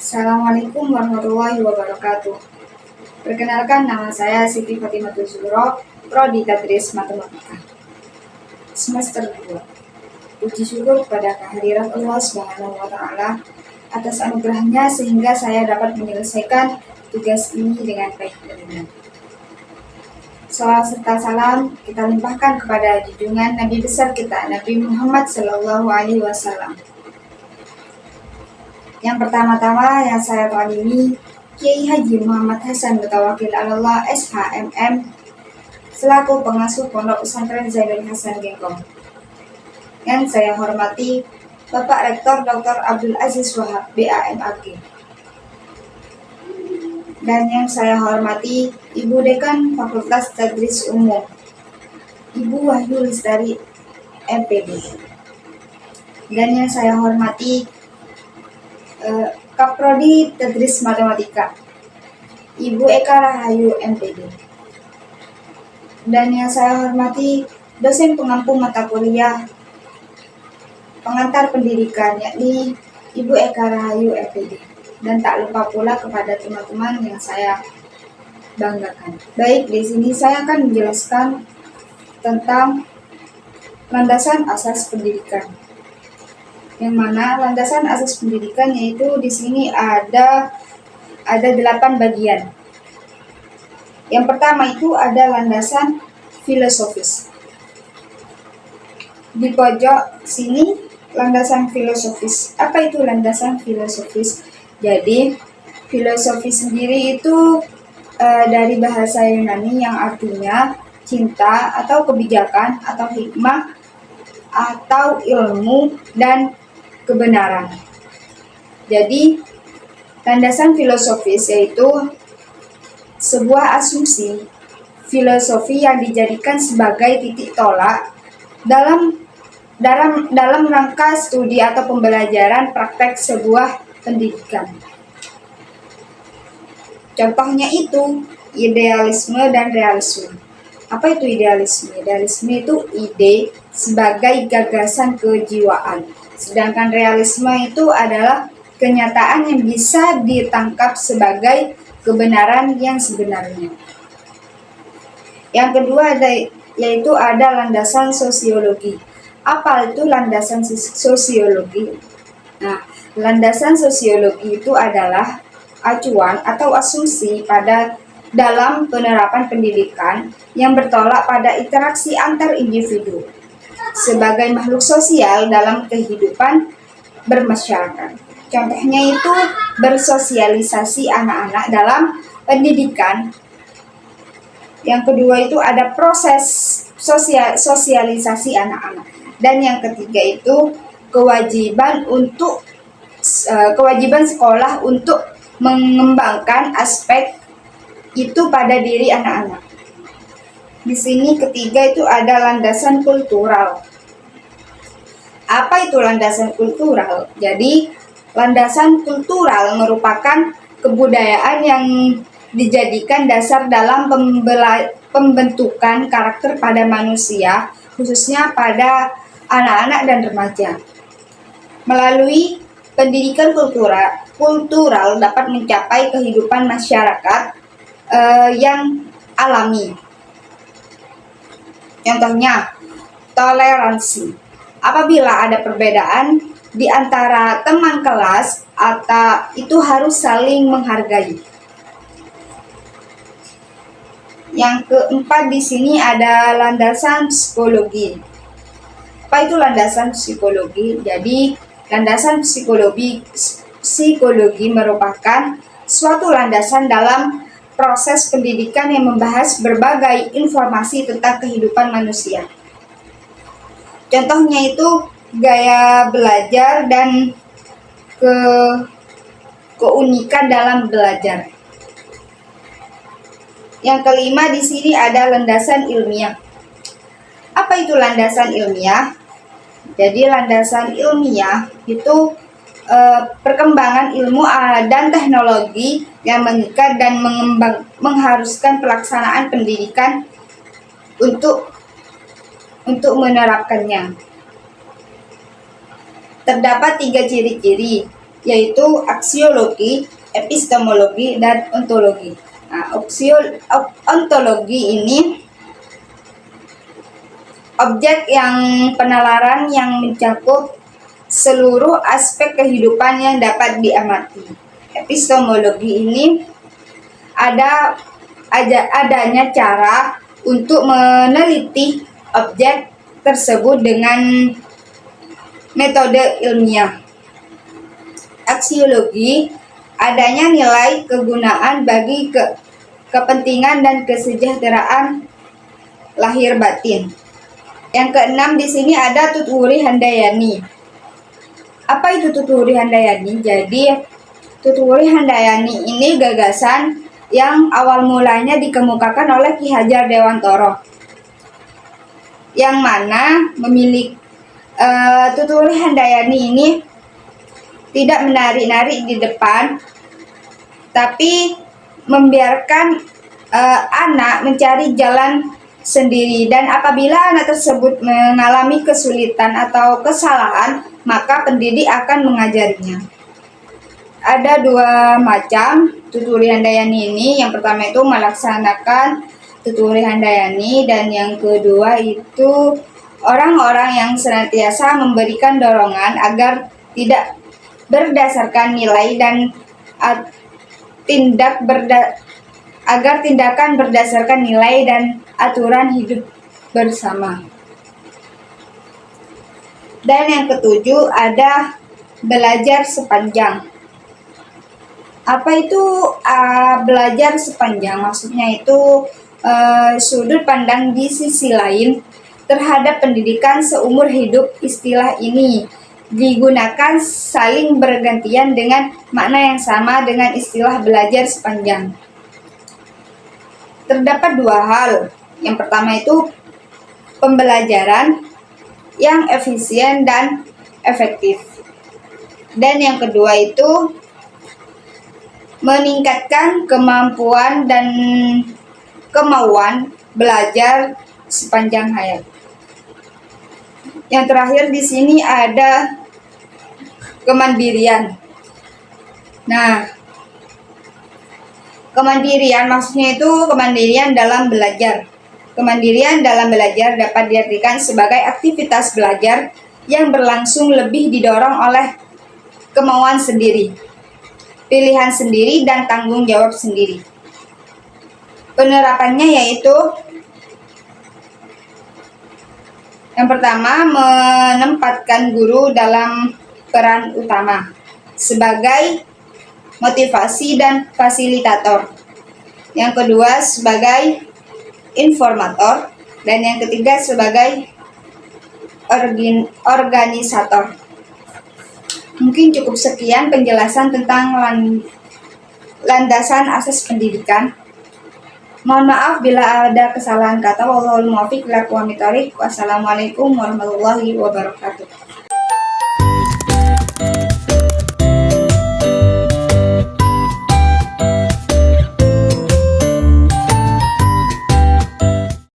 Assalamualaikum warahmatullahi wabarakatuh. Perkenalkan, nama saya Siti Fatimah Zuhro, Prodi Tadris Matematika. Semester 2. Puji syukur kepada kehadiran Allah Subhanahu wa Ta'ala atas anugerahnya sehingga saya dapat menyelesaikan tugas ini dengan baik dan benar. Salawat serta salam kita limpahkan kepada junjungan Nabi besar kita, Nabi Muhammad SAW. Yang pertama-tama yang saya ta'limi, Kiai Haji Muhammad Hasan Mutawakil Allah SHMM selaku pengasuh Pondok Pesantren Zainul Hasan Gengkong. Yang saya hormati Bapak Rektor Dr. Abdul Aziz Wahab BAMAG. Dan yang saya hormati Ibu Dekan Fakultas Tadris Umum, Ibu Wahyu Lestari MPD. Dan yang saya hormati Kaprodi Tadris Matematika, Ibu Eka Rahayu MPD. Dan yang saya hormati dosen pengampu mata kuliah pengantar pendidikan, yakni Ibu Eka Rahayu MPD. Dan tak lupa pula kepada teman-teman yang saya banggakan. Baik, di sini saya akan menjelaskan tentang landasan asas pendidikan. Yang mana landasan asas pendidikan yaitu di sini ada 8 bagian. Yang pertama itu ada landasan filosofis. Di pojok sini landasan filosofis. Apa itu landasan filosofis? Jadi filosofi sendiri itu dari bahasa Yunani yang artinya cinta atau kebijakan atau hikmah atau ilmu dan kebenaran. Jadi, landasan filosofis yaitu sebuah asumsi filosofi yang dijadikan sebagai titik tolak dalam rangka studi atau pembelajaran praktek sebuah pendidikan. Contohnya itu idealisme dan realisme. Apa itu idealisme? Idealisme itu ide sebagai gagasan kejiwaan. Sedangkan realisme itu adalah kenyataan yang bisa ditangkap sebagai kebenaran yang sebenarnya. Yang kedua yaitu ada landasan sosiologi. Apa itu landasan sosiologi? Nah, landasan sosiologi itu adalah acuan atau asumsi dalam penerapan pendidikan yang bertolak pada interaksi antar individu sebagai makhluk sosial dalam kehidupan bermasyarakat. Contohnya itu bersosialisasi anak-anak dalam pendidikan. Yang kedua itu ada proses sosialisasi anak-anak. Dan yang ketiga itu kewajiban sekolah untuk mengembangkan aspek itu pada diri anak-anak. Di sini ketiga itu ada landasan kultural. Apa itu landasan kultural? Jadi, landasan kultural merupakan kebudayaan yang dijadikan dasar dalam pembentukan karakter pada manusia, khususnya pada anak-anak dan remaja. Melalui pendidikan kultural dapat mencapai kehidupan masyarakat yang alami. Contohnya, toleransi. Apabila ada perbedaan di antara teman kelas, atau itu harus saling menghargai. Yang keempat di sini ada landasan psikologi. Apa itu landasan psikologi? Jadi, landasan psikologi merupakan suatu landasan dalam proses pendidikan yang membahas berbagai informasi tentang kehidupan manusia. Contohnya itu gaya belajar dan keunikan dalam belajar. Yang kelima di sini ada landasan ilmiah. Apa itu landasan ilmiah? Jadi landasan ilmiah itu perkembangan ilmu dan teknologi yang mengikat dan mengharuskan pelaksanaan pendidikan untuk menerapkannya. Terdapat 3 ciri-ciri, yaitu aksiologi, epistemologi, dan ontologi. Nah, ontologi ini objek yang penalaran yang mencakup seluruh aspek kehidupan yang dapat diamati. Epistemologi ini adanya cara untuk meneliti objek tersebut dengan metode ilmiah. Aksiologi adanya nilai kegunaan bagi kepentingan dan kesejahteraan lahir batin. Yang keenam di sini ada Tutwuri Handayani. Apa itu Tutwuri Handayani? Jadi Tutwuri Handayani ini gagasan yang awal mulanya dikemukakan oleh Ki Hajar Dewantoro, yang mana memiliki Tutwuri Handayani ini tidak menarik-narik di depan, tapi membiarkan anak mencari jalan sendiri, dan apabila anak tersebut mengalami kesulitan atau kesalahan, maka pendidik akan mengajarinya. Ada 2 macam Tutwuri Handayani ini. Yang pertama itu melaksanakan Tutwuri Handayani, dan yang kedua itu orang-orang yang senantiasa memberikan dorongan agar tidak berdasarkan nilai dan tindakan berdasarkan nilai dan aturan hidup bersama. Dan yang ketujuh ada belajar sepanjang. Apa itu belajar sepanjang? Maksudnya itu sudut pandang di sisi lain terhadap pendidikan seumur hidup. Istilah ini digunakan saling bergantian dengan makna yang sama dengan istilah belajar sepanjang. Terdapat 2 hal. Yang pertama itu pembelajaran yang efisien dan efektif. Dan yang kedua itu meningkatkan kemampuan dan kemauan belajar sepanjang hayat. Yang terakhir di sini ada kemandirian. Nah, kemandirian maksudnya itu kemandirian dalam belajar. Kemandirian dalam belajar dapat diartikan sebagai aktivitas belajar yang berlangsung lebih didorong oleh kemauan sendiri, pilihan sendiri, dan tanggung jawab sendiri. Penerapannya yaitu yang pertama, menempatkan guru dalam peran utama sebagai motivasi dan fasilitator. Yang kedua sebagai informator, dan yang ketiga sebagai organisator. Mungkin cukup sekian penjelasan tentang landasan asas pendidikan. Mohon maaf bila ada kesalahan kata. Wallahul muwaffiq ila aqwamit thoriq. Wassalamualaikum warahmatullahi wabarakatuh.